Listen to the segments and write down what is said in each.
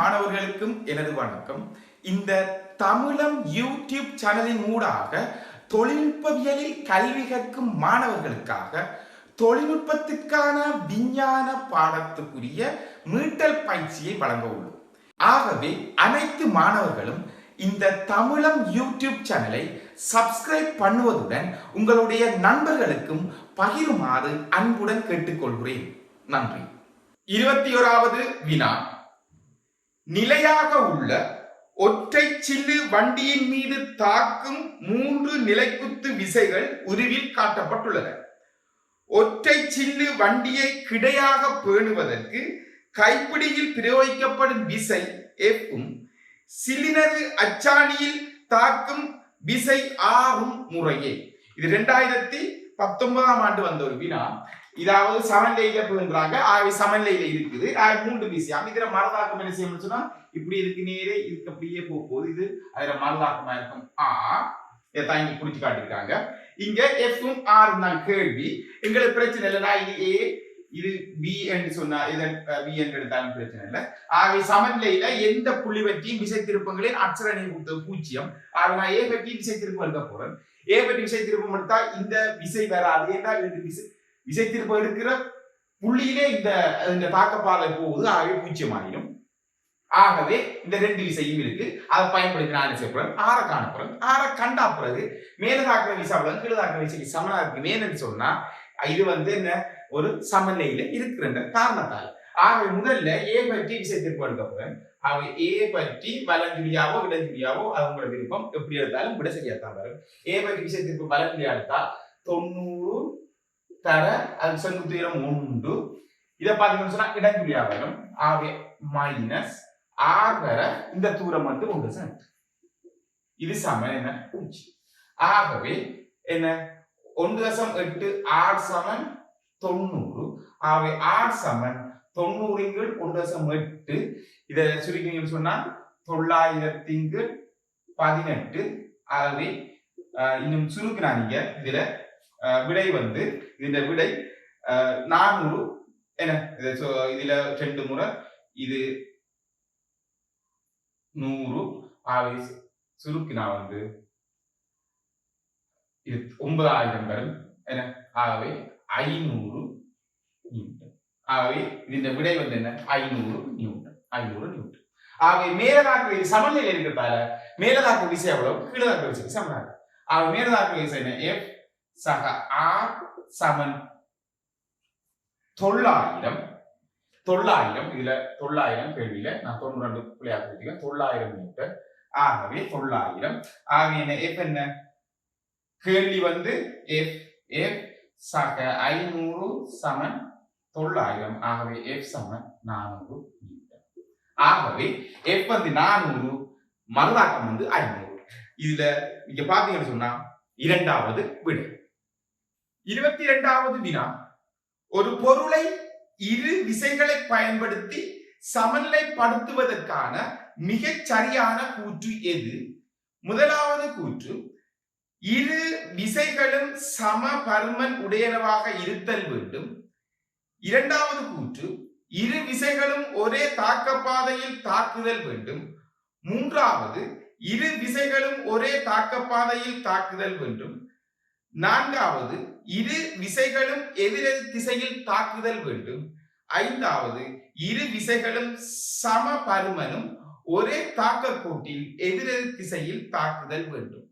மாணவர்களுக்கும் எனது வணக்கம். இந்த தமிழம் யூடியூப் சேனலின் ஊடாக தொழில்நுட்பவியலில் கல்வி கற்கும் மாணவர்களுக்காக தொழில்நுட்பத்திற்கான விஞ்ஞான பாடத்துக்குரிய மீட்டல் பயிற்சியை வழங்க உள்ளோம். ஆகவே அனைத்து மாணவர்களும் இந்த தமிழம் யூடியூப் சேனலை சப்ஸ்கிரைப் பண்ணுவதுடன் உங்களுடைய நண்பர்களுக்கும் பகிருமாறு அன்புடன் கேட்டுக்கொள்கிறேன். நன்றி. 21வது வினா. நிலையாக உள்ள ஒற்றை சில்லு வண்டியின் மீது தாக்கும் 3 நிலைக்குத்து விசைகள் உருவில் காட்டப்பட்டுள்ளன. ஒற்றை சில்லு வண்டியை கிடையாக பேணுவதற்கு கைப்பிடியில் பிரயோகிக்கப்படும் விசை F-ம் சிலிண்டரு அச்சாணியில் தாக்கும் விசை R-ம் முறையே. இது 2019ஆம் ஆண்டு வந்த ஒரு வினா. இதாவது சமநிலையில போன்றாங்க. சமநிலையில இருக்குது 3 விஷயம். இதுல மரதாக்கம் என்ன செய்யணும்னு சொன்னா இப்படி இருக்கு, நேரே இதுக்கு அப்படியே போகுது. இது அதுல மரதாக்கமா இருக்கும். தாங்கி குறிச்சு காட்டிருக்காங்க. இங்க F-ம் R-ம் தான் கேள்வி. எங்களுக்கு பிரச்சனை இல்லைன்னா இது A இது B என்று சொன்னா இதன் B என்று எடுத்தாலும் பிரச்சனை இல்லை. ஆகவே சமநிலையில எந்த புள்ளி பற்றியும் விசை திருப்பங்களின் அச்சரணை கொடுத்தது 0. ஆக நான் A பற்றி விசை திருப்பம் எடுக்க போறேன். A பற்றி விசை திருப்பம் எடுத்தா இந்த விசை வராது. ஏன்னா விசை திருப்பம் எடுக்கிற புள்ளியிலே இந்த தாக்கப்பாதை போகுது. ஆகவே 0 ஆகிடும். ஆகவே இந்த 2 விசையும் இருக்கு. அதை பயன்படுத்தி நான் என்ன செய்யப்படுறேன், ஆற காணப்படுறேன். ஆற கண்டா பிறகு மேல தாக்குற விசாவிலும் கீழே தாக்குற விசைக்கு சமனா இருக்கு. மேன்னு சொன்னா இது என்ன ஒரு சமநிலையில இருக்கிற காரணத்தால். ஆகவே முதல்ல A பற்றி விசை திருப்பம் எடுக்க போறேன். ஆகவே A பற்றி வலஞ்சுழியாவோ இடஞ்சுழியாவோ அது உங்களோட விருப்பம். எப்படி எடுத்தாலும் விட சரியாத்தான் வரும். A பற்றி விசை திருப்பம் வலஞ்சுழியா எடுத்தா 90 தர அது செங்குத்து உயரம் 1. இதை பார்த்தீங்கன்னு சொன்னா இடஞ்சுழியா வரும். ஆகவே மைனஸ் R வர இந்த தூரம் 1 சென்ட். இது சமன் என்ன 0. ஆகவே என்ன 1.8 R சமன் 90. ஆகவே R சமன் 90 × 1.8. இதை சுருக்கிங்கன்னு சொன்னா 900 × 18. ஆகவே இன்னும் சுருக்கினா நீங்க இதுல விடை இந்த விடை 400 என்ன இதுல 2 முறை இது 100. ஆகவே சுருக்கினா இது 9000 வரும் என்ன. ஆகவே 500 நியூட்டன். ஆகவே இந்த விடை என்ன 500 நியூட்டன். 500 நியூட்டன். ஆகவே மேலதாக்கு சமநிலையில் இருக்கிறதால மேலதாக்கு விசை எவ்வளவு, கீழதாக்கு விசை சமனாக. ஆகவே மேலதாக்கு விசை என்ன F சக R சமன் 900. 900 இதுல 900 கேள்வியில நான் 92 புள்ளியாக கொடுத்தீங்க 900 நியூட்டன். ஆகவே 900. ஆகவே என்ன F என்ன கேள்வி F சக 500 சமன் 900. ஆகவே F சமன் 400 நியூட்டன். ஆகவே F 400, மறுதாக்கம் 500. இதுல நீங்க பாத்தீங்கன்னு சொன்னா இரண்டாவது விடை. 22வது வினா. ஒரு பொருளை இரு விசைகளை பயன்படுத்தி சமநிலைப்படுத்துவதற்கான மிகச் சரியான கூற்று எது? முதலாவது கூற்று இரு விசைகளும் சம பருமன் உடையனவாக இருத்தல் வேண்டும். இரண்டாவது கூற்று இரு விசைகளும் ஒரே தாக்கப்பாதையில் தாக்குதல் வேண்டும். மூன்றாவது இரு விசைகளும் ஒரே தாக்கப்பாதையில் தாக்குதல் வேண்டும். நான்காவது இரு விசைகளும் எதிரெதிர் திசையில் தாக்குதல் வேண்டும். ஐந்தாவது இரு விசைகளும் சம பருமனும் ஒரே தாக்க கோட்டில் எதிரெதிர் திசையில் தாக்குதல் வேண்டும்.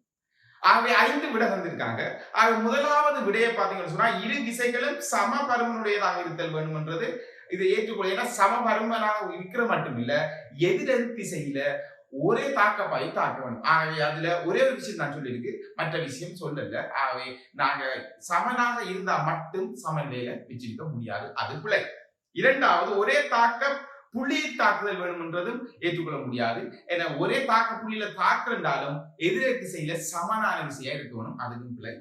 ஆகவே 5 விடை தந்திருக்காங்க. ஆக முதலாவது விடையை பார்த்தீங்கன்னு சொன்னா இரு விசைகளும் சம பருமனுடையதாக இருத்தல் வேண்டும் என்றது இதை ஏற்றுக்கொள்ள. ஏன்னா சம பருமனாக இருக்கிற மட்டும் இல்ல எதிரெதிர் திசையில ஒரே தாக்கப்பாயை தாக்க வேண்டும். ஆகவே அதுல ஒரே ஒரு விஷயம் நான் சொல்லியிருக்கு, மற்ற விஷயம் சொல்லல. ஆகவே நாங்க சமனாக இருந்தா மட்டும் சமநிலையில வச்சிருக்க முடியாது, அது பிழை. இரண்டாவது ஒரே தாக்க புள்ளியில் தாக்குதல் வேண்டும் என்றதும் ஏற்றுக்கொள்ள முடியாது. ஏன்னா ஒரே தாக்க புள்ளியில தாக்குறாலும் எதிரெதிர் திசையில சமனான விசையா இருக்க வேணும், அதுவும் பிழை.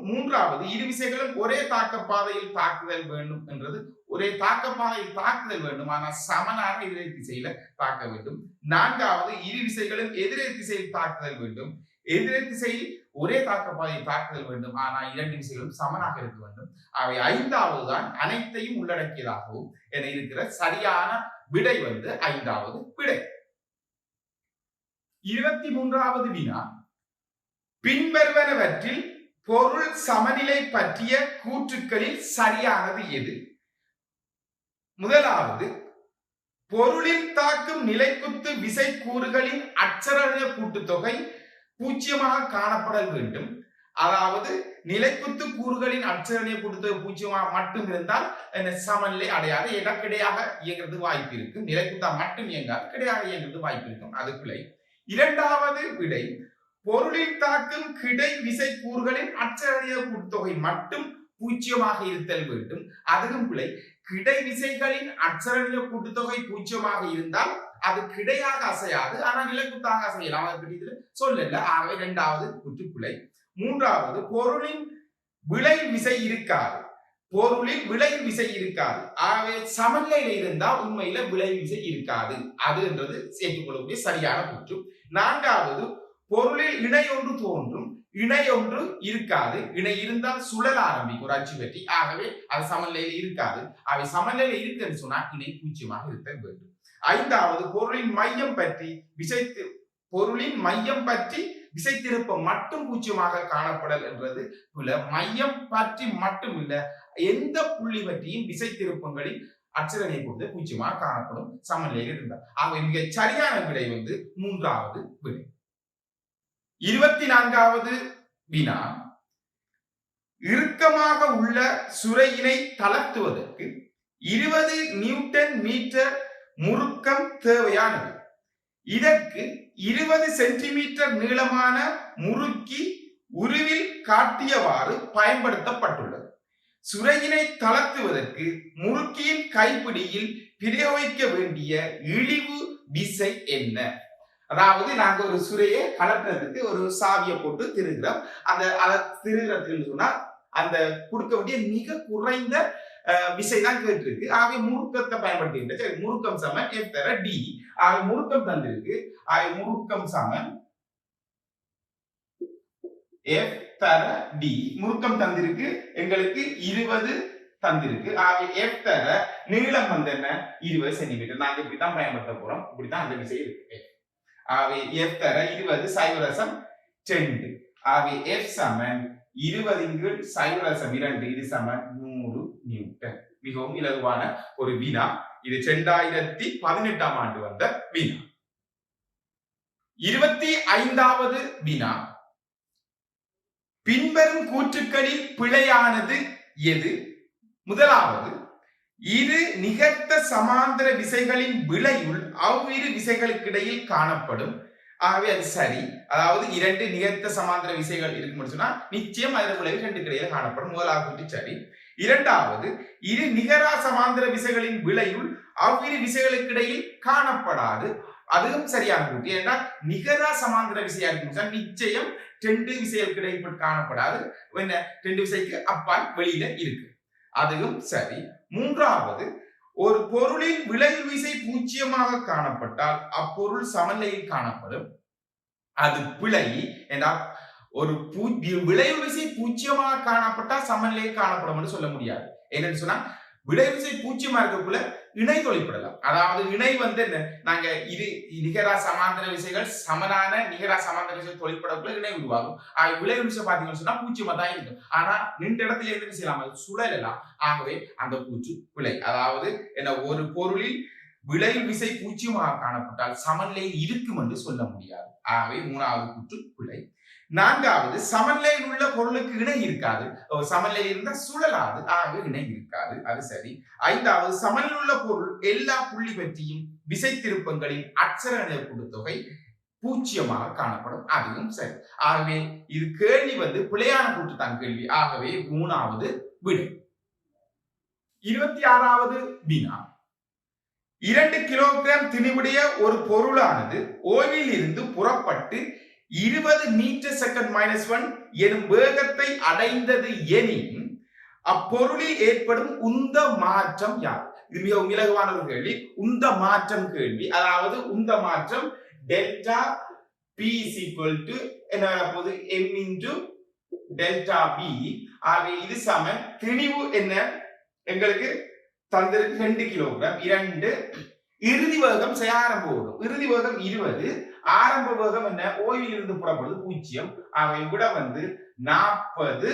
மூன்றாவது இரு விசைகளும் ஒரே தாக்க பாதையில் தாக்குதல் வேண்டும் என்றது ஒரே தாக்க பாதையில் தாக்குதல் வேண்டும், ஆனால் சமனாக எதிரெதிர் திசையில தாக்க வேண்டும். நான்காவது இரு விசைகளும் எதிரெதிர் திசையில் தாக்குதல் வேண்டும். எதிரெதிர் திசையில் ஒரே தாக்க பாதையில் தாக்குதல் வேண்டும், ஆனால் 2 விசைகளும் சமனாக இருக்க வேண்டும். அவை 5வது தான் அனைத்தையும் உள்ளடக்கியதாகவும் என இருக்கிற சரியான விடை வந்து 5வது விடை. 23வது வினா, பின்வருவனவற்றில் பொருள் சமநிலை பற்றிய கூற்றுக்களில் சரியானது எது? முதலாவது, பொருளில் தாக்கும் நிலைக்குத்து விசை கூறுகளின் அட்சரணிய கூட்டுத்தொகை 0 காணப்படல் வேண்டும். அதாவது நிலைக்குத்து கூறுகளின் அட்சரணிய கூட்டுத்தொகை 0 மட்டும் இருந்தால் சமநிலை அடையாது. கிடையாக இயங்குறது வாய்ப்பு இருக்கு. நிலைக்குத்தா மட்டும் இயங்காது, கிடையாக இயங்குறது வாய்ப்பு இருக்கும். அது பிழை. 2வது விடை, பொருளில் தாக்கும் கிடை விசை கூறுகளின் அட்சரணிய கூட்டுத்தொகை மட்டும் 0 இருத்தல் வேண்டும். அதுவும் பிழை. கிடை விசைகளின் அட்சரணிய கூட்டுத்தொகை 0 இருந்தால் அது கிடையாக அசையாது, ஆனால் நிலைக்குத்தாக அசையலாம். அதை பற்றி இதுல சொல்லல. ஆகவே 2வது கூற்று பிழை. 3வது, பொருளின் விளை விசை இருக்காது. பொருளில் விளை விசை இருக்காது. ஆகவே சமநிலையில இருந்தா உண்மையில விளை விசை இருக்காது. அது என்றது சேர்த்துக்கொள்ளக்கூடிய சரியான கூற்று. 4வது, பொருளில் இணை ஒன்று தோன்றும், இணை ஒன்று இருக்காது. இணை இருந்தால் சுழல ஆரம்பிக்கும் ஒரு அச்சு பற்றி. ஆகவே அது சமநிலையில் இருக்காது. அவை சமநிலையில இருக்குன்னு சொன்னா இணை 0 இருக்க வேண்டும். 5வது, பொருளின் மையம் பற்றி விசை திருப்பம் மட்டும் 0 காணப்படல் என்றது மையம் பற்றி மட்டும் இல்ல, எந்த புள்ளி பற்றியும் விசை திருப்பங்களில் அட்சரணியை பொறுத்து 0 காணப்படும் சமநிலையில் இருந்தால். ஆகவே மிக சரியான விடை வந்து 3வது விடை. 24வது வினா, இறுக்கமாக உள்ள சுரையினை தளர்த்துவதற்கு 20 நியூட்டன் மீட்டர் முறுக்கம் தேவையானது. இதற்கு 20 சென்டிமீட்டர் நீளமான முறுக்கி உருவில் காட்டியவாறு பயன்படுத்தப்பட்டுள்ளது. சுரையினை தளர்த்துவதற்கு முறுக்கியின் கைப்பிடியில் பிரயோகிக்க வேண்டிய இழிவு விசை என்ன? அதாவது நாங்க ஒரு சுரையை கலட்டுறதுக்கு ஒரு சாவியை போட்டு திருகிறோம். அதை திருகிறதுன்னு சொன்னா அந்த கொடுக்க வேண்டிய மிக குறைந்த விசை தான் கேட்டிருக்கு. ஆகவே முறுக்கத்தை பயன்படுத்துகின்ற. சரி, முறுக்கம் சமன் F தர D. ஆகவே முறுக்கம் தந்திருக்கு. ஆகவே முறுக்கம் சமன் F தர D. முறுக்கம் தந்திருக்கு எங்களுக்கு 20 தந்திருக்கு. ஆகவே F தர நீளம் வந்து என்ன 20 சென்டிமீட்டர். நாங்க இப்படித்தான் பயன்படுத்த போறோம். இப்படித்தான் அந்த விசை இருக்கு. ஆகவே F தர 20 சைவரசம் 2. ஆகவே F சமன் 20 சைவரசம் 2. இது சமன் 100 நியூட்டன். மிகவும் இலகுவான ஒரு வினா. இது 2018ஆம் ஆண்டு வந்த வினா. 25வது வினா, பின்வரும் கூற்றுக்களில் பிழையானது எது? முதலாவது, இரு நிகர்த்த சமாந்தர விசைகளின் விளைவுள் அவ்விரு விசைகளுக்கு இடையில் காணப்படும். ஆகவே அது சரி. அதாவது 2 நிகர்த்த சமாந்தர விசைகள் இருக்கும் சொன்னா நிச்சயம் அதன் விளைவு 2 இடையில காணப்படும். முதலாவது கூற்று சரி. 2வது, இரு நிகரா சமாந்தர விசைகளின் விளைவுள் அவ்விரு விசைகளுக்கு இடையில் காணப்படாது. அதுவும் சரியான கூற்று. ஏன்னா நிகரா சமாந்தர விசையா இருக்கும் நிச்சயம் 2 விசைகளுக்கு இடையில் காணப்படாது. 2 விசைக்கு அப்பால் வெளியில இருக்கு. அதுவும் சரி. 3வது, ஒரு பொருளின் விளைவு விசை 0 காணப்பட்டால் அப்பொருள் சமநிலையில் காணப்படும். அது பிழை. என்றால் ஒரு விளைவு விசை 0 காணப்பட்டால் சமநிலையில் காணப்படும் என்று சொல்ல முடியாது. என்னன்னு சொன்னா விளைவு விசை 0 இருக்கக்குள்ள இணை தொழிற்படலாம். அதாவது இணை வந்து என்ன, நாங்க இரு நிகரா சமாந்தர விசைகள் சமனான நிகரா சமாந்தர விசை தொழிற்படக்குள்ள இணை உருவாகும். விளைவு விசை பாத்தீங்கன்னு சொன்னா 0 தான் இருக்கும். ஆனா நின்ற இடத்துல இருந்து செய்யலாம், சுழலலாம். ஆகவே அந்த கூற்று பிழை. அதாவது என்ன, ஒரு பொருளில் விளைவு விசை 0 காணப்பட்டால் சமநிலையில் இருக்கும் என்று சொல்ல முடியாது. ஆகவே 3வது கூற்று பிழை. 4வது, சமநிலையில் உள்ள பொருளுக்கு இணை இருக்காது. சமநிலையில் இருந்தா சுழலாது. ஆகவே இணை இருக்காது. அது சரி. 5வது, சமநிலையில் உள்ள பொருள் எல்லா புள்ளி பற்றியும் விசை திருப்பங்களின் அட்சரணிய கூட்டுத்தொகை 0 காணப்படும். அதுவும் சரி. ஆகவே இது கேள்வி வந்து பிழையான கூற்று தான் கேள்வி. ஆகவே 3வது விடை. 26வது வினா, 2 கிலோகிராம் திணிவுடைய ஒரு பொருளானது ஓய்வில் இருந்து புறப்பட்டு 20 மீட்டர் செகண்ட் -1 எனும் வேகத்தை அடைந்தது எனின் அப்பொருளில் ஏற்படும் உந்த மாற்றம் யார்? இது மிகவும் இலகுவான ஒரு கேள்வி. உந்த மாற்றம் கேள்வி. அதாவது உந்த மாற்றம் டெல்டா P என்ன போது m into டெல்டா B. ஆகவே இது சமன் திணிவு என்ன எங்களுக்கு தந்திருக்கு 2 கிலோகிராம். 2 இறுதி வேகம் ஆரம்ப வேகம், இறுதி வேகம் 20, ஆரம்ப வேகம் என்ன, ஓயில் இருந்து புறப்படுது 0. அவை விட 40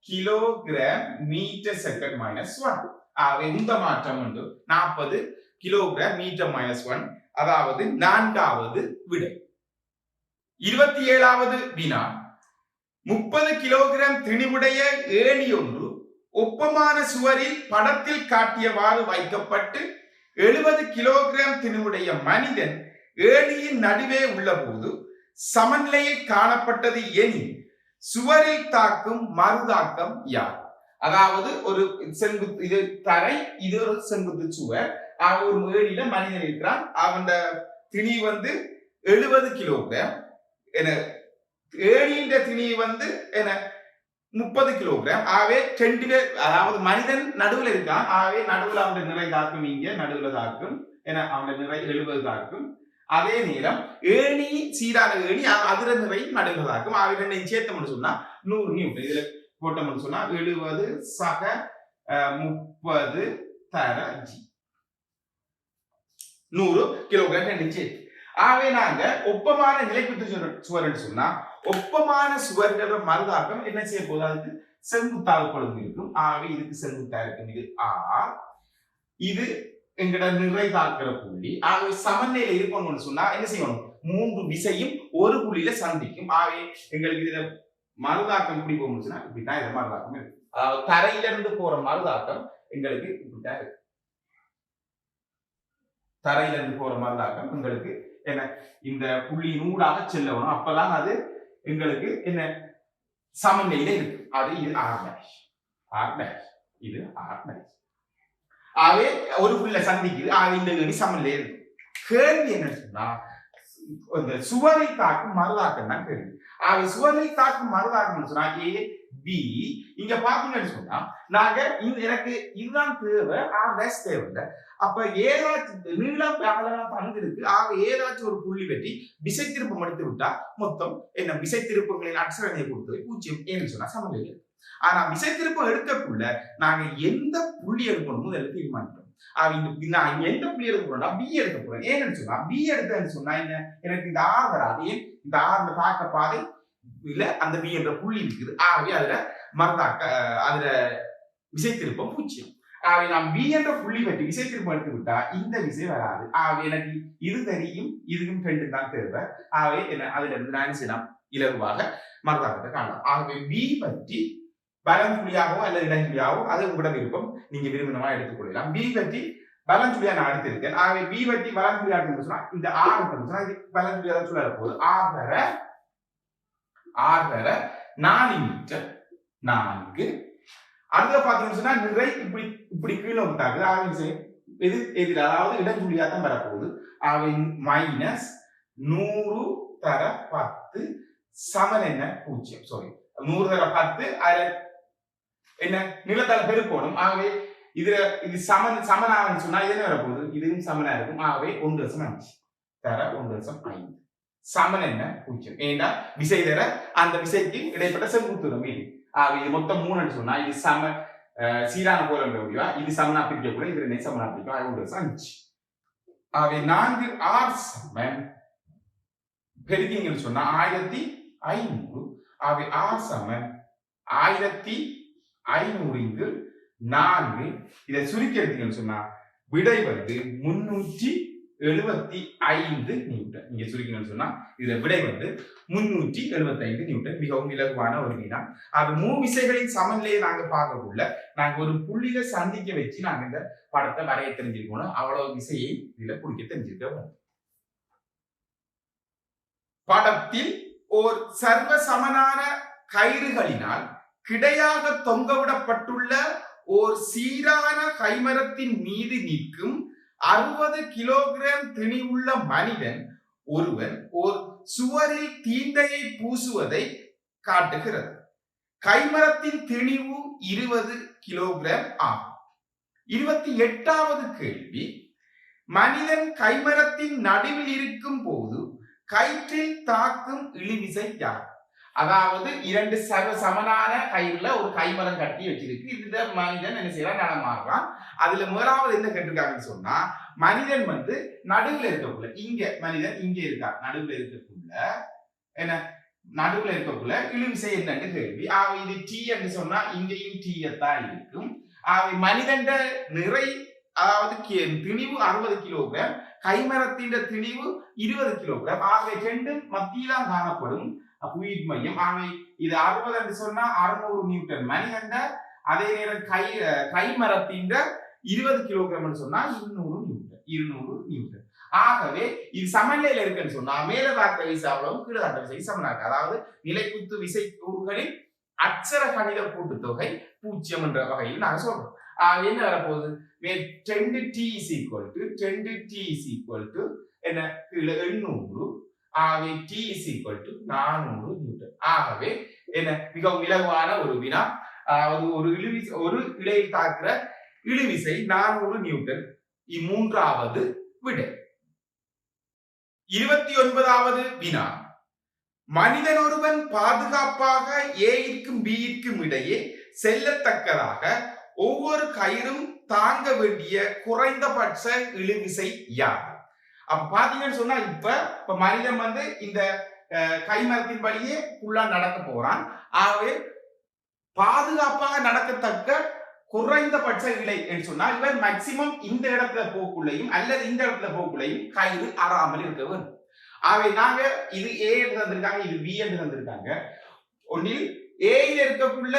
கிலோகிராம் மீட்டர் செகண்ட் -1. ஆகவே இந்த மாற்றம் 40 கிலோகிராம் மீட்டர் -1, அதாவது 4வது விடை. 27வது வினா. 30 கிலோகிராம் திணிவுடைய ஏணி ஒன்று ஒப்பமான சுவரில் படத்தில் காட்டியவாறு வைக்கப்பட்டு 70 கிலோகிராம் திணிவுடைய மனிதன் ஏணியின் நடுவே உள்ள போது சமநிலையில் காணப்பட்டது எனில் சுவரில் தாக்கும் மறுதாக்கம் யார்? அதாவது ஒரு செங்குத்து, இது தரை, இது ஒரு செங்குத்து சுவர். ஒரு ஏணியில மனிதன் இருக்கிறான். அவன் திணி 70 கிலோகிராம், ஏணியின் திணி 30 கிலோகிராம். ஆகவே 2 பேர், அதாவது மனிதன் நடுவில் இருக்கான். ஆகவே நடுவில் அவனுடைய நிறை தாக்கும், இங்க நடுவில் தாக்கும், அவனுடைய நிறை 70 தாக்கும். அதே நேரம் ஏணி சீரான ஏணி, அதுல நிறை நடுவில் தாக்கும். ஆகவே ரெண்டையும் சேர்த்தோம்னு சொன்னா 100 நியூட்டன். இதுல போட்டோம்னு சொன்னா 70 சக 30 தர ஜி, 100 கிலோகிராம் ரெண்டு சேர்த்து. ஆகவே நாங்க ஒப்பமான நிலைக்குத்து சுவர்ன்னு சொன்னா ஒப்பமான சுவர்கள மறுதாக்கம் என்ன செய்ய போது, அதுக்கு செங்குத்தாக பொழுது இருக்கும். ஆகவே இதுக்கு செங்குத்தா இருக்கும். இது ஆர், இது எங்கட நிறை தாக்குற புள்ளி. ஆகவே சமநிலையில இருக்கணும்னு சொன்னா என்ன செய்யணும், 3 விசையும் ஒரு புள்ளியில சந்திக்கும். ஆகவே எங்களுக்கு இதுல மறுதாக்கம் இப்படி போகணும்னா இப்படித்தான் இது மறுதாக்கம் இருக்கு. அதாவது தரையில இருந்து போற மறுதாக்கம் எங்களுக்கு இப்படித்தான் இருக்கு. தரையில இருந்து போற மறுதாக்கம் எங்களுக்கு என்ன, இந்த புள்ளி நூடாக செல்லணும். அப்பதான் அது எங்களுக்கு என்ன சமநிலையில இருக்கு. அது இது ஆர் டேஷ், ஆர் டேஷ், இது ஆர் டேஷ். ஆகவே ஒரு புள்ள சந்திக்குது. ஆக இந்த ஏணி சமநிலையில இருக்கு. கேள்வி என்ன சொன்னா, இந்த சுவரை தாக்கும் மறுதாக்கம் தான் கேள்வி. ஆக சுவரை தாக்கும் மறுதாக்கம் சொன்னா ஏ பி. இங்க பாத்தீங்கன்னு சொன்னா நாங்க எனக்கு இதுதான் தேவை, ஆர் டேஷ் தேவை இல்லை. அப்ப ஏதாச்சும் நீளம் பங்கு இருக்கு. ஆக ஏதாச்சும் ஒரு புள்ளி வெட்டி விசை திருப்பம் எடுத்து விட்டா மொத்தம் என்ன, விசை திருப்பங்களின் அட்சரணையை கொடுத்து 0 ஏன்னு சொன்னா சமநிலை. ஆனா விசை திருப்பம் எடுக்கக்குள்ள நாங்க எந்த புள்ளி எடுக்கணும் முதல்ல தீர்மானிக்கிறோம். நான் எந்த புள்ளி எடுக்க போறோம்னா பி எடுக்க போறேன். ஏன்னு சொன்னா பி எடுத்தேன்னு சொன்னா என்ன, எனக்கு இந்த ஆர் வராது. இந்த ஆர் தாக்க பாதை இல்ல, அந்த பி என்ற புள்ளி இருக்குது. ஆகவே அதுல மறுதாக்க, அதுல விசை திருப்பம் 0. ஆகவே நாம் பி என்ற புள்ளி வெட்டி விசை திருப்பம் எடுத்து விட்டா இந்த விசை வராது. ஆகவே எனக்கு இது தெரியும், இதுக்கும் 2 தான் தேவை. ஆகவே என்ன, அதுல இருந்து நான் செய்யலாம், இலகுவாக மறுதாக்கத்தை காணலாம். ஆகவே பி பற்றி பலஞ்சுழியாகவோ அல்லது இடஞ்சுழியாகவோ அது உங்களோட விருப்பம், நீங்க விரும்பினமா எடுத்துக்கொள்ளலாம். பி பற்றி பலஞ்சுழியா நான் எடுத்திருக்கேன். ஆகவே பி பற்றி பலஞ்சுழியா சொன்னா இந்த ஆர் சொன்னா இது பலஞ்சுழியா தான் சொல்ல போகுது. ஆர் வர 4 மீட்டர் 4. அடுத்த பாத்தீங்கன்னு சொன்னா நிறை இப்படி இப்படி கீழே விட்டாங்க. ஆகவே எது எதிர், அதாவது இடஞ்சுழியா தான் வரப்போகுது. ஆகவே -100 தர 10 சமன் என்ன 0. சாரி, 100 தர 10 அதுல என்ன நிலத்தால பெருக்கணும். ஆகவே இதுல இது சமனாகன்னு சொன்னா இது என்ன வரப்போகுது, இதுவும் சமனா இருக்கும். ஆகவே 1.5 தர 1.5 சமன் என்ன 0. ஏன்னா விசை தர அந்த விசைக்கு இடைப்பட்ட செங்குத்து தூரம் இது. ஆகவே இது மொத்தம் 3 சொன்னா இது சம சீரான கோலம் முடிவா, இது சமனா பிரிக்க கூட, இது 2 சமனா பிரிக்கும். 1.5. ஆகவே 4 ஆர் சமன் பெருக்கிங்கன்னு சொன்னா 1500. ஆகவே ஆர் சமன் 1500 4. இதை சுருக்கி எடுத்தீங்கன்னு சொன்னா விடை 375 நியூட்டன். இங்க சுருக்கணும்னு சொன்னா இதுல விடை 375 நியூட்டன். மிகவும் இலகுவான ஒரு வினா. அது 3 விசைகளின் சமநிலையை நாங்க பார்க்கக்குள்ள நாங்க ஒரு புள்ளியில சந்திக்க வச்சு நாங்க இந்த படத்தை வரைய தெரிஞ்சிருக்கணும். அவ்வளவு விசையை இதுல குடிக்க தெரிஞ்சிருக்க. படத்தில் ஓர் சர்வ சமனான கயிறுகளினால் கிடையாக தொங்கவிடப்பட்டுள்ள ஓர் சீரான கைமரத்தின் மீது நிற்கும் 60 கிலோகிராம் திணிவுள்ள மனிதன் ஒருவன் ஓர் சுவரில் தீண்டையை பூசுவதை காட்டுகிறது. கைமரத்தின் திணிவு 20 கிலோகிராம் ஆகும். 28வது கேள்வி. மனிதன் கைமரத்தின் நடுவில் இருக்கும் போது கயிற்றில் தாக்கும் இழிவிசை யார்? அதாவது இரண்டு சமனான கயிறுல ஒரு கைமரம் கட்டி வச்சிருக்கு. இந்த மனிதன் என்ன செய்யறான், நடமாடுறான். அதுல முதலாவது என்ன கேட்டிருக்காங்கன்னு சொன்னா, மனிதன் வந்து நடுவுல இருக்கக்குள்ள, இங்க மனிதன் இங்க இருக்கா, நடுவுல இருக்கக்குள்ள என்ன, நடுவுல இருக்கக்குள்ள இழுவிசை என்னன்னு கேள்வி. இது டி என்று சொன்னா இங்கேயும் டீயத்தான் இருக்கும். மனிதன் நிறை, அதாவது திணிவு 60 கிலோகிராம், கைமரத்தின் திணிவு 20 கிலோகிராம். ஆகவே ரெண்டும் மத்தியிலாம் காணப்படும் உயிர் மையம். இது 60 என்று சொன்னா 600 நியூட்டன் மனிதன், அதே நேரம் கைமரத்தின் 20 கிலோகிராம் சொன்னா 200 நியூட்டன். ஆகவே இது சமநிலையில இருக்குன்னு சொன்னா மேலதாக்க விசை அவ்வளவு, கீழதாக்க விசை சமனாக, அதாவது நிலைக்குத்து விசை கூறுகளின் அச்சர கணித கூட்டுத்தொகை 0 என்ற வகையில் நாங்க சொல்றோம். என்ன வரப்போகுது, 10t என்ன 800, ஆகவே t 400 நியூட்டன். ஆகவே என்ன மிகவும் இலகுவான ஒரு வினா. ஒரு இழையில் தாக்குற இழுவிசை 400 நியூட்டன். மூன்றாவது விடை. 29வது வினா. மனிதன் ஒருவன் பாதுகாப்பாக ஏற்கும் பிக்கும் இடையே செல்லத்தக்கதாக ஒவ்வொரு கயிறும் தாங்க வேண்டிய குறைந்தபட்ச இழுவிசை யார்? அப்ப பாத்தீங்கன்னு சொன்னா, இப்ப மனிதன் வந்து இந்த கைமரத்தின் வழியே ஃபுல்லா நடக்க போறான். ஆகவே பாதுகாப்பாக நடக்கத்தக்க குறைந்தபட்ச இழை என்று சொன்னால், இவர் மேக்சிமம் இந்த இடத்துல போக்குள்ளையும் அல்லது இந்த இடத்துல போக்குள்ளையும் கயிறு அறாமல் இருக்க வேண்டும். ஆகவே நாங்க இது ஏ என்று தந்திருக்காங்க, இது பி என்று தந்திருக்காங்க. ஒன்றில் ஏல இருக்கக்குள்ள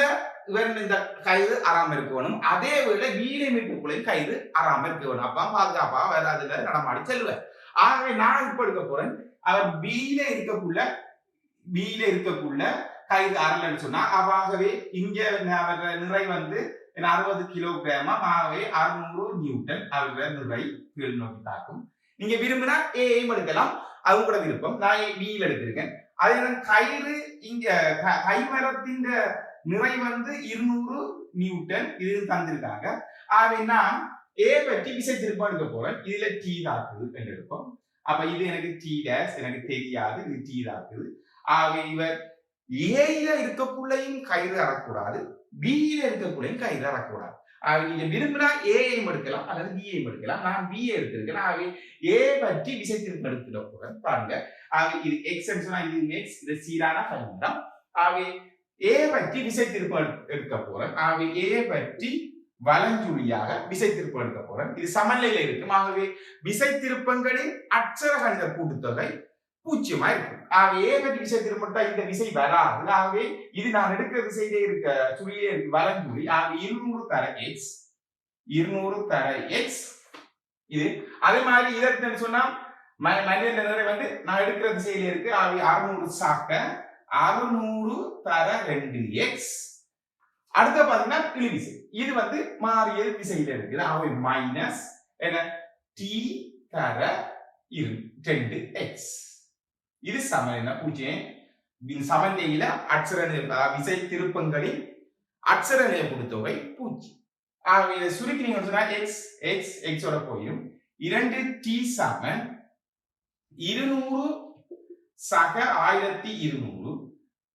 இவர் இந்த கயிறு அறாமல் இருக்க வேணும், அதே வேளை பியில இருக்கக்குள்ளையும் கயிறு அறாமல் இருக்க வேணும். அப்ப பாதுகாப்பாக வேற அதுல நடமாடி செல்லுவார். ஆகவே நான் இப்ப எடுக்க போறேன், அவர் பியில இருக்கக்குள்ள கயிறு அறலன்னு சொன்னா, ஆகவே இங்க அவர் நிறை வந்து 60 கிலோகிராமா, ஆகவே 600 நியூட்டன் அவருடைய நிறை கீழ் நோக்கி தாக்கும். நீங்க விரும்பினா ஏயும் எடுக்கலாம், அது கூட விருப்பம். நான் பியில் எடுத்திருக்கேன். அதே கயிறு இங்க கைமரத்தின் நிறை வந்து 200 நியூட்டன் இது தந்திருக்காங்க. ஆகவே நான் ஏ பற்றி விசை திருப்பம் எடுக்க போறேன். இதுல டி தாக்குது என்று எடுப்போம். அப்ப இது எனக்கு டி டேஷ் எனக்கு தெரியாது, இது டி தாக்குது. ஆகவே இவர் ஏல இருக்கக்குள்ளையும் கயிறு அறக்கூடாது, பியில இருக்கக்குள்ளையும் கயிறு அறக்கூடாது. நீங்க விரும்பினா ஏஐயும் எடுக்கலாம் அல்லது பிஐயும் எடுக்கலாம். நான் பிஏ எடுத்திருக்கேன். ஆகவே ஏ பற்றி விசை திருப்பம் எடுத்துட போறேன். பாருங்க, இது எக்ஸ் சொன்னா இது எக்ஸ், இது சீரான கைமரம். ஆகவே ஏ பற்றி விசை திருப்பம் எடுக்க போறேன். ஆகவே ஏ பற்றி வலஞ்சுழியாக விசை திருப்பம் எடுக்க போறேன். இது சமநிலையில இருக்கும். ஆகவே விசை திருப்பங்களின் அட்சர கணித கூட்டுத்தொகை 0 இருக்கும். ஆகவே ஏ பற்றி விசை திருப்பம் இந்த விசை வராது. ஆகவே இது நான் எடுக்கிற விசையிலே இருக்க சுழியே இருக்கு, வலஞ்சுழி. ஆகவே 200 தர எக்ஸ், 200 தர எக்ஸ். இது அதே மாதிரி இதற்கு சொன்னா மனிதன் நிறை வந்து நான் எடுக்கிற திசையில இருக்கு. ஆகவே 600 சாக்க 600 தர 2x. அடுத்த பாத்தீங்கன்னா இழுவிசை, இது வந்து மாறிய திசையில இருக்குது. ஆகவே மைனஸ் என்ன t தர 2x. இது சமநிலை 0. சமநிலையில அட்சர விசை திருப்பங்களின் அட்சர நிலை கூட்டுத்தொகை 0. ஆகவே இதை சுருக்கி நீங்க சொன்னா எக்ஸ் எக்ஸ் எக்ஸோட போயிடும். 2t சமன் 200 சக 1200.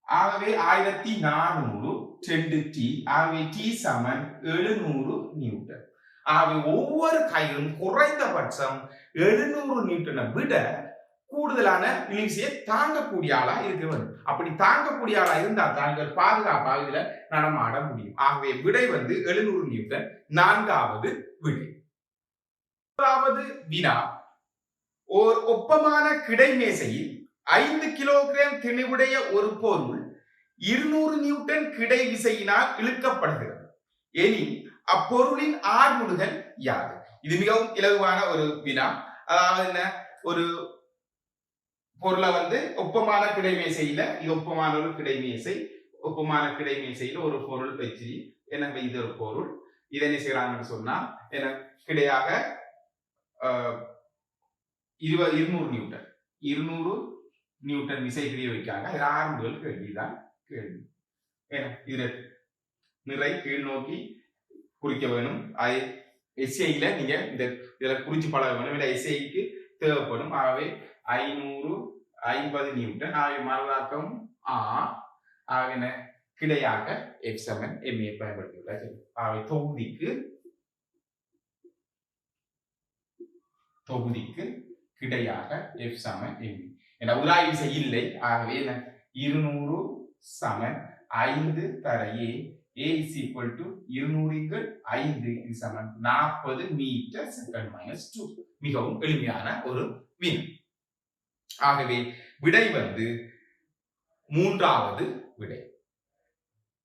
ஆகவே 1400 2t. ஆகவே t சமன் 700 நியூட்டன். ஆகவே ஒவ்வொரு கயிறும் குறைந்தபட்சம் 700 நியூட்டனை விட கூடுதலான இழுவிசையை தாங்கக்கூடிய ஆளா இருக்க வேண்டும். அப்படி தாங்கக்கூடிய ஆளா இருந்தா தான் பாதுகாப்பாக இதுல நடமாட முடியும். ஆகவே விடை வந்து 700 நியூட்டன். 4வது விடை. 3வது வினா. ஓர் ஒப்பமான கிடைமேசையில் 5 கிலோகிராம் திணிவுடைய ஒரு பொருள் 200 நியூட்டன் கிடை விசையினால் இழுக்கப்படுகிறது எனில் அப்பொருளின் ஆர்முடுகல் யாது? இது மிகவும் இலகுவான ஒரு வினா. அதாவது என்ன, ஒரு பொருளை வந்து ஒப்பமான கிடைமேசையில, இது ஒப்பமான ஒரு கிடைமேசை, ஒப்பமான கிடைமேசையில ஒரு பொருள் வச்சு என்ன, இது ஒரு பொருள், இதை என்ன செய்யறாங்கன்னு சொன்னா என்ன கிடையாக 200 நியூட்டன் 200 நியூட்டன் விசை பிரிய வைக்காங்க. அது ஆரம்புகள் கேள்விதான் கேள்வி. ஏன்னா இதுல நிறை கீழ் நோக்கி குறிக்க வேணும். அது எஸ்ஐல நீங்க இந்த இதுல குறிச்சு பழக வேணும். இல்லை எஸ்ஐக்கு தேவைப்படும். ஆகவே 550 நியூட்டன். ஆகவே மறுவாக்கம் ஆ ஆகின கிடையாக எஃப் சமன் எம்ஏ பயன்படுத்தியுள்ளார். ஆகவே தொகுதிக்கு கிடையாக எஃப் சமன் எம்ஏ என உராய்வு விசை இல்லை. ஆகவே 200 சமன் 5 தர ஏ is equal to 200 5 இது சமன் 40 மீட்டர் செகண்ட் மைனஸ் 2. மிகவும் எளிமையான ஒரு வினா. ஆகவே விடை மூன்றாவது விடை.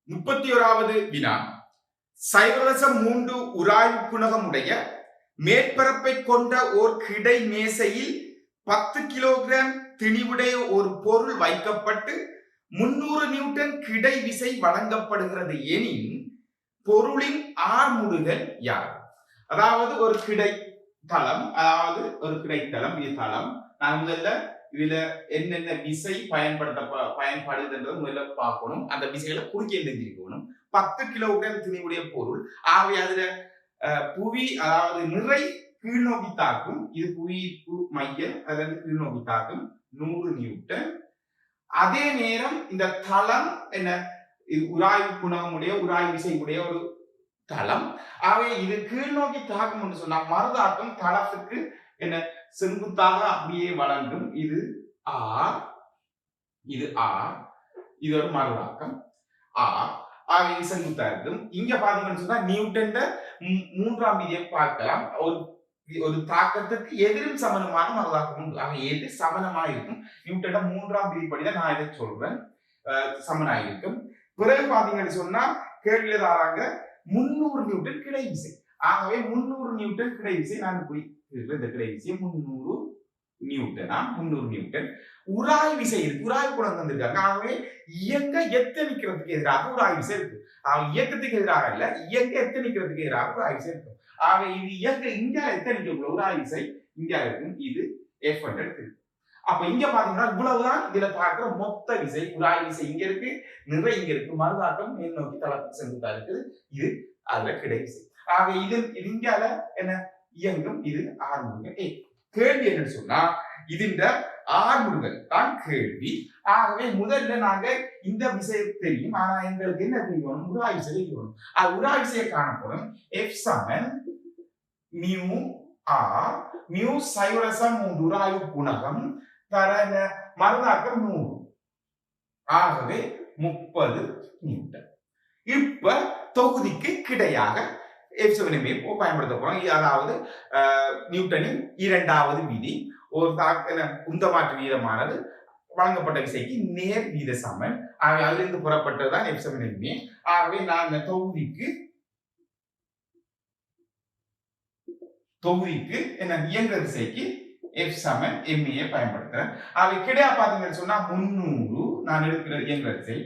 31வது வினா, 0.3 உராய்வு குணகமுடைய மேற்பரப்பை கொண்ட ஓர் கிடை மேசையில் 10 கிலோகிராம் திணிவுடைய ஒரு பொருள் வைக்கப்பட்டு 300 நியூட்டன் கிடை விசை வழங்கப்படுகிறது எனின் பொருளின் ஆர்முடுகள் யார்? அதாவது ஒரு கிடைத்தளம், இது தளம். நான் முதல்ல இதுல என்னென்ன விசை பயன்படுதுன்றது முதல்ல பார்க்கணும். அந்த விசைகளை குறுக்கே தெரிஞ்சிருக்கணும். 10 கிலோகிராம் திணிவுடைய பொருள். ஆகவே அதுல புவி அதாவது நிறை கீழ்நோக்கி தாக்கும். இது புவியீர்ப்பு மையம், அதாவது கீழ்நோக்கி தாக்கும் 100 நியூட்டன். அதே நேரம் இந்த தளம் என்ன, இது உராய்வு குணகமுடைய உராய்வு விசை உடைய ஒரு தளம். ஆகவே இது கீழ்நோக்கி தாக்கும் என்று சொன்னா மறுதாக்கம் தளத்துக்கு என்ன செங்குத்தாக அப்படியே வழங்கும். இது ஆர், இது ஒரு மறுதாக்கம் ஆர். ஆகவே செங்குத்தா இருக்கும். இங்க பாத்தீங்கன்னு சொன்னா நியூட்டன் 3ஆம் விதியை பார்க்கலாம். ஒரு தாக்கத்துக்கு எதிரும் சமனமான மறுதாக்கம் உண்டு. ஆக எது சமனமாக இருக்கும், நியூட்டன 3ஆம் விதிப்படிதான் நான் இதை சொல்றேன், சமனாயிருக்கும். பிறகு பாத்தீங்கன்னு சொன்னா கேள்வியில தாராங்க 300 நியூட்டன் கிடை விசை. ஆகவே 300 நியூட்டன் கிடை விசை. நான் இந்த கிடை விசை 300 நியூட்டன். உராய் விசை இருக்கு, உராய்வு குணம் வந்திருக்காங்க. ஆகவே இயங்க எத்தனிக்கிறதுக்கு எதிராக உராய் விசை இருக்கு. இயக்கத்துக்கு எதிராக இல்ல, இயங்க எத்தனிக்கிறதுக்கு எதிராக உராய் விசை இருக்கும். ஆக இது இயக்க இங்க எத்தனிக்க உராய் விசை இங்க இருக்கும். இது எஃப் இருக்கு. அப்ப இங்க பாத்தீங்கன்னா இவ்வளவுதான் இதுல பார்க்கிற மொத்த விசை. உராய் விசை இங்க இருக்கு, நிறை இங்க இருக்கு, மறுதாக்கம் மேல் நோக்கி தளத்துக்கு செங்குத்தா இருக்குது. இது அதுல கிடை விசை. ஆக இது இங்கால என்ன இயங்கும். இது ஆர்முடுகள். கேள்வி என்னன்னு சொன்னா இதுன்ற ஆர்முடுகள் தான் கேள்வி. ஆகவே முதல்ல நாங்க இந்த விசையை தெரியும், ஆனா எங்களுக்கு என்ன தெரியணும், உராய் விசை தெரியணும். உராய் விசையை காணப்படும் எஃப் சமன் மியூ ஆர், மியூ 0.3 உராய்வு குணகம் தர மறுதாக்கம் 100. ஆகவே 30 நியூட்டன். இப்ப தொகுதிக்கு கிடையாக எஃப் சமன் எம்ஏ பயன்படுத்த போறோம். அதாவது நியூட்டனின் 2வது விதி, ஒரு உந்தமாற்று வீதமானது வழங்கப்பட்ட விசைக்கு நேர் வீத சமன். ஆகவே அதிலிருந்து புறப்பட்டதுதான் எஃப் சமன் எம்ஏ. ஆகவே நான் இந்த தொகுதிக்கு என்ன இயங்குற விசைக்கு எஃப் சமன் எம்ஏ பயன்படுத்துறேன். ஆகவே கிடையா பாத்தீங்கன்னு சொன்னா 300 நான் எடுக்கிற இயங்குற விசை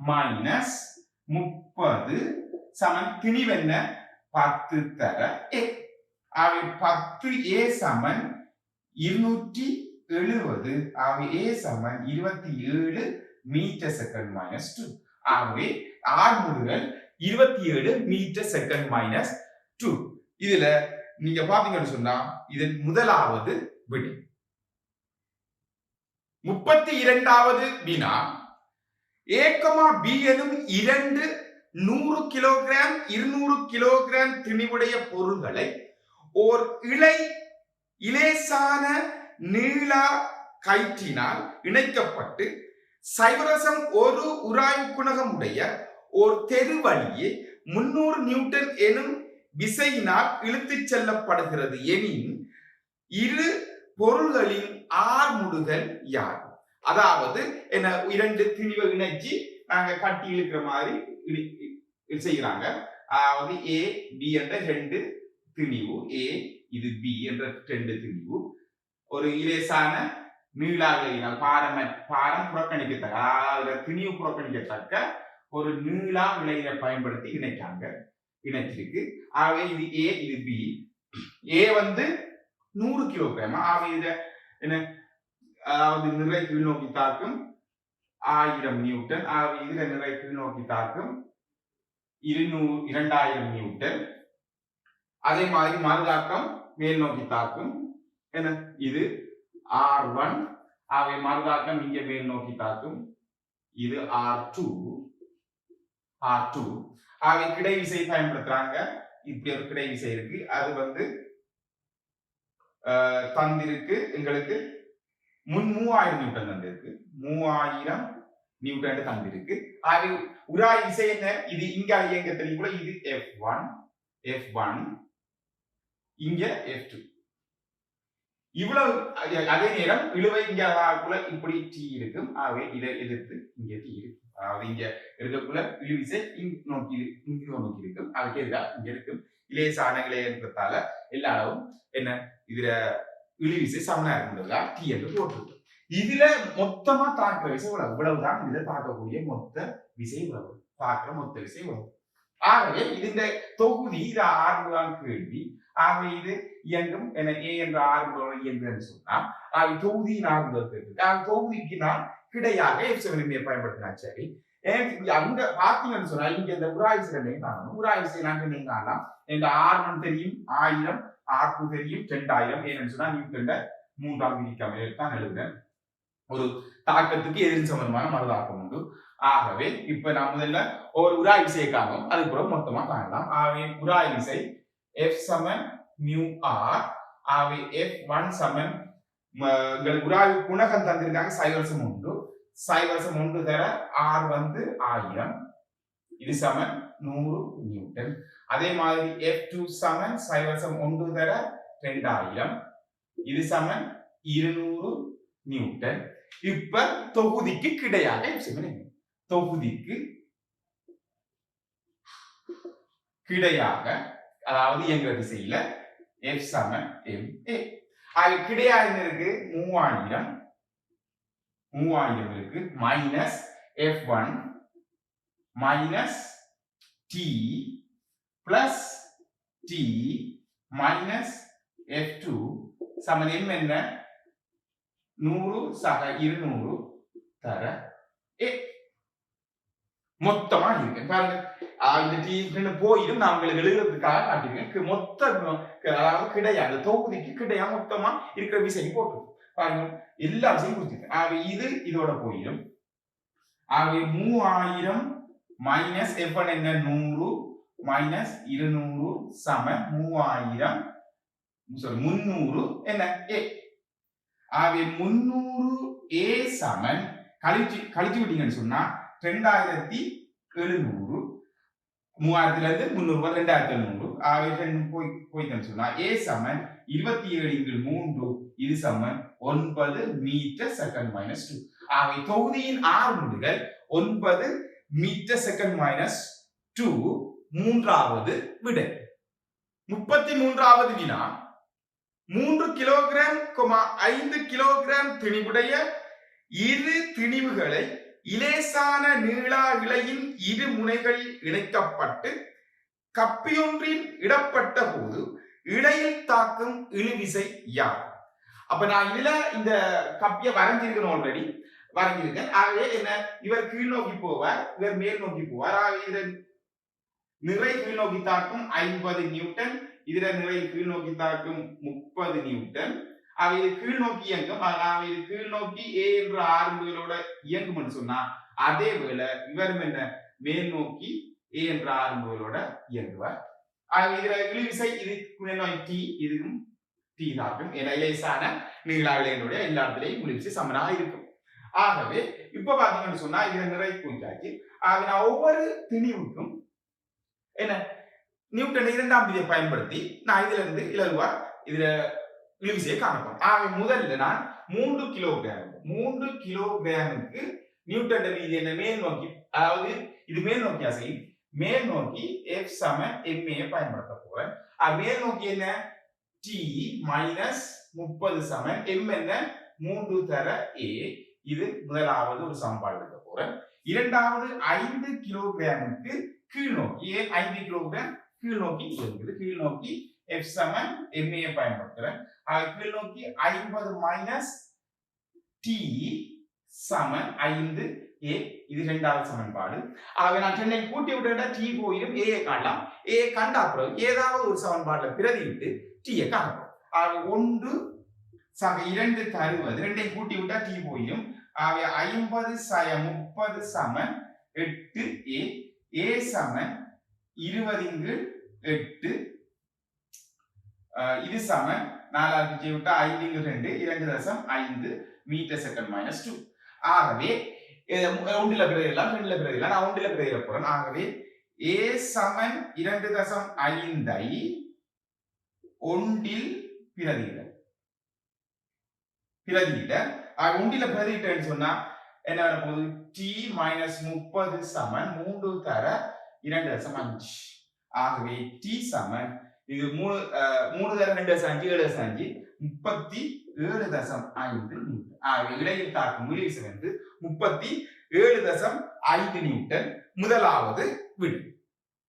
மைனஸ் 30 சமன் திணிவு என்ன 10 தர ஏ. ஆகவே 10 ஏ சமன் 270. ஆகவே ஏ சமன் 27 மீட்டர் செகண்ட் மைனஸ் 2. ஆகவே ஆர்முடுகள் 27 மீட்டர் செகண்ட் மைனஸ் 2. இதுல நீங்க பாத்தீங்கன்னு சொன்னா இதன் முதலாவது விடை. 32வது வினா, ஏ பி எனும் 2 100 கிலோகிராம் 200 கிலோகிராம் திணிவுடைய பொருள்களை ஓர் இலேசான நீளா கயிற்றினால் இணைக்கப்பட்டு 0.1 உராய்வு குணகம் உடைய ஓர் தெரு வழியே 300 நியூட்டன் எனும் விசையினால் இழுத்துச் செல்லப்படுகிறது எனின் இரு பொருள்களின் ஆர்முடுகள் யார்? அதாவது என்ன, 2 திணிவை இணைச்சி நாங்க கட்டி இழுக்கிற மாதிரி செய்யறாங்க. அதாவது ஏ பி என்ற 2 திணிவு, ஏ இது பி என்ற 2 திணிவு ஒரு இலேசான நீளாக பாரம் புறக்கணிக்கத்தக்க, அதாவது திணிவு புறக்கணிக்கத்தக்க ஒரு நீளா விளைவை பயன்படுத்தி இணைச்சிருக்கு. ஆகவே இது ஏ இது பி. ஏ 100 கிலோகிராம். ஆகவே இத என்ன, அதாவது நிறை கீழ்நோக்கி தாக்கும் 1000 நியூட்டன். ஆகவே இதுல நிறை கீழ்நோக்கி தாக்கும் 2000 நியூட்டன். அதே மாதிரி மறுதாக்கம் மேல் நோக்கி தாக்கும் என்ன, இது R1. ஆகவே மறுதாக்கம் இங்க மேல் நோக்கி தாக்கும், இது R2. R2. ஆகவே கிடை விசை பயன்படுத்துறாங்க. இப்படி ஒரு கிடை விசை இருக்கு. அது வந்து தந்திருக்கு எங்களுக்கு 3000 நியூட்டன் தந்திருக்கு. 3000 நியூட்டன் தந்திருக்கு. ஆகவே உராய் விசை என்ன? இது இங்க இயங்க தெரியும் கூட. இது F1 இங்க F2. இவ்வளவு அதே நேரம் இழுவை இங்க இப்படி T இருக்கும். ஆகவே இதை எதிர்த்து இங்க T இருக்கும். அதாவது இங்க இருக்கக்குள்ள இழுவிசை நோக்கி இருக்கும். அதுக்கு எதிராக இங்க இருக்கும். இலேசான இளையன்றதால எல்லா அளவும் என்ன இதுல இழுவிசை சமனா இருக்கின்றதா T என்று போட்டிருக்கு. இதுல மொத்தமா தாக்குற விசை இவ்வளவுதான். இதுல தாக்கக்கூடிய மொத்த விசை இவ்வளவு. தாக்குற மொத்த விசை இவ்வளவு. ஆகவே இந்த தொகுதி இது ஆர்வம் கேள்வி. ஆகவே இது இயங்கும் என A என்ற ஆர்வம் இயங்குன்னு சொன்னா தொகுதியின் ஆர்வம் கேட்டு தொகுதிக்கு நான் கிடையாக F7 பயன்படுத்தினா சரி. அங்க பாத்தீங்கன்னு சொன்னா இங்க இந்த உராய்ச்சி ரெண்டையும் காணணும். உராய்ச்சி நாங்க நீங்க காணலாம். இந்த R1 தெரியும் 1000, R2 தெரியும் 2000. ஏன்னு சொன்னா நியூட்டன்ல 3ஆம் விதிக்காம தான் எழுதுறேன். ஒரு தாக்கத்துக்கு எதிர் சம்பந்தமான மறுதாக்கம் உண்டு. ஆகவே இப்ப நான் முதல்ல ஒரு உராய் விசையை காணும். அதுக்கப்புறம் மொத்தமா காணலாம். ஆகவே உராய் விசை F சமன் mu R. ஆகவே F1 சமன் உராய் குணகம் தந்திருக்காங்க 0.1. 0.1 தர R வந்து 1000. இது சமன் 100 நியூட்டன். அதே மாதிரி F2 சமன் 0.1 தர 2000. இது சமன் 200 நியூட்டன். இப்ப தொகுதிக்கு கிடையாக தொகுதிக்கு கிடையாக அதாவது இயங்குற திசையில F சமன் ma. அது கிடையாக இருக்கு 3000 இருக்கு minus F1 minus T plus T minus F2 சமன் என்ன 100 சக 200 தர A. மொத்தமா இருக்கு பாருங்க. இந்த T போயிடும். நான் உங்களுக்கு எழுதுறதுக்காக காட்டிருக்கேன். மொத்த அதாவது கிடையாது தொகுதிக்கு கிடையா மொத்தமா இருக்கிற விசை போட்டு பாருங்க. எல்லா விசையும் கொடுத்துருக்கேன். ஆகவே இது இதோட போயிடும். ஆகவே 3000 மைனஸ் F1 என்ன 100 மைனஸ் 200 சம 3000 300 என்ன A. ஆகவே 300 A சமன் கழிச்சு விட்டீங்கன்னு சொன்னா 2700. 3000 இருந்து 300 2700. ஆகவே போய்தான் சொன்னா A சமன் 27×3. இது சமன் 9 மீட்டர் செகண்ட் மைனஸ் 2. ஆகவே தொகுதியின் ஆர்முடுகள் 9 மீட்டர் செகண்ட் மைனஸ் 2 மூன்றாவது விடை. 33வது வினா 3 கிலோகிராம் 5 கிலோகிராம் திணிவுடைய இரு திணிவுகளை இலேசான நீளா இழையின் இரு முனைகளில் இணைக்கப்பட்டு கப்பியொன்றில் இடப்பட்ட போது இழையில் தாக்கும் இழுவிசை யார்? அப்ப நான் இதுல இந்த கப்பிய வரைஞ்சிருக்கேன், ஆல்ரெடி வரைஞ்சிருக்கேன். ஆகவே என்ன இவர் கீழ் நோக்கி போவார், இவர் மேல் நோக்கி போவார். ஆகவே இதன் நிறை கீழ் நோக்கி தாக்கும் 50 நியூட்டன், இதுல நிறை கீழ் நோக்கி தாக்கும் 30 நியூட்டன். அவை இது கீழ் நோக்கி இயங்கும். அவை இது கீழ் நோக்கி A என்ற ஆர்முகளோட இயங்கும் சொன்னா அதே வேளை இவரும் என்ன மேல் நோக்கி A என்ற ஆர்முகளோட இயங்குவார். இதுல இழுவிசை இது T, இதுவும் T தாக்கும். இலேசான நீளாவிலையினுடைய எல்லா இடத்திலையும் இழுவிசை சமனாக இருக்கும். ஆகவே இப்ப பாத்தீங்கன்னு சொன்னா இதுல நிறை குறிச்சாச்சு. நான் ஒவ்வொரு திணிவுக்கும் என்ன நியூட்டன் 2ஆம் விதியை பயன்படுத்தி நான் இதுல இருந்து இலகுவா இதுல இழுவிசையை காணப்போம். ஆகவே முதல்ல நான் 3 கிலோகிராமுக்கு நியூட்டன் விதி என்ன மேல் நோக்கி, அதாவது இது மேல் நோக்கி அசையும். மேல் நோக்கி F சமன் ma பயன்படுத்த போறேன். மேல் நோக்கி என்ன T மைனஸ் 30 சமன் m என்ன 3 தர A. இது முதலாவது ஒரு சமன்பாடு எடுக்க போறேன். இரண்டாவது 5 கிலோகிராமுக்கு கீழ் நோக்கி, ஏன் 5 கிலோகிராம் கீழ் நோக்கி இருக்குது, கீழ் நோக்கி F சமன் ma பயன்படுத்துறேன். கீழ் நோக்கி 50 மைனஸ் T சமன் 5 A. இது இரண்டாவது சமன்பாடு. நான் சென்னை கூட்டி விட்டு T போயிடும், A காணலாம். A கண்டா பிறகு ஏதாவது ஒரு சமன்பாடுல பிரதிவிட்டு T காணலாம். 1 சக 2 தருவது, ரெண்டையும் கூட்டி விட்டா T போயிடும். 50 சய 30 சமன் 8 A. A சமன் 20/8 இது சமன் 4 பிரிச்சு விட்டா 5/2 2.5 மீட்டர் செகண்ட் மைனஸ் 2. ஆகவே ஒன்றில் பிரதியிடலாம், ரெண்டுல பிரதியிடலாம். நான் ஒன்றில் பிரதியிட போறேன். ஆகவே A சமன் 2.5 ஒன்றில் பிரதியிட ஒன்றில பிரதியிட்டேன்னு சொன்னா என்ன வர போகுது? t மைனஸ் 30 சமன் 3 தர 2.5. ஆகவே t சமன் இது 3 தர 2.5 7.5 37.5 நியூட்டன். ஆகவே இடையில் தாக்கும் விசை வந்து 37.5 நியூட்டன் முதலாவது விடை.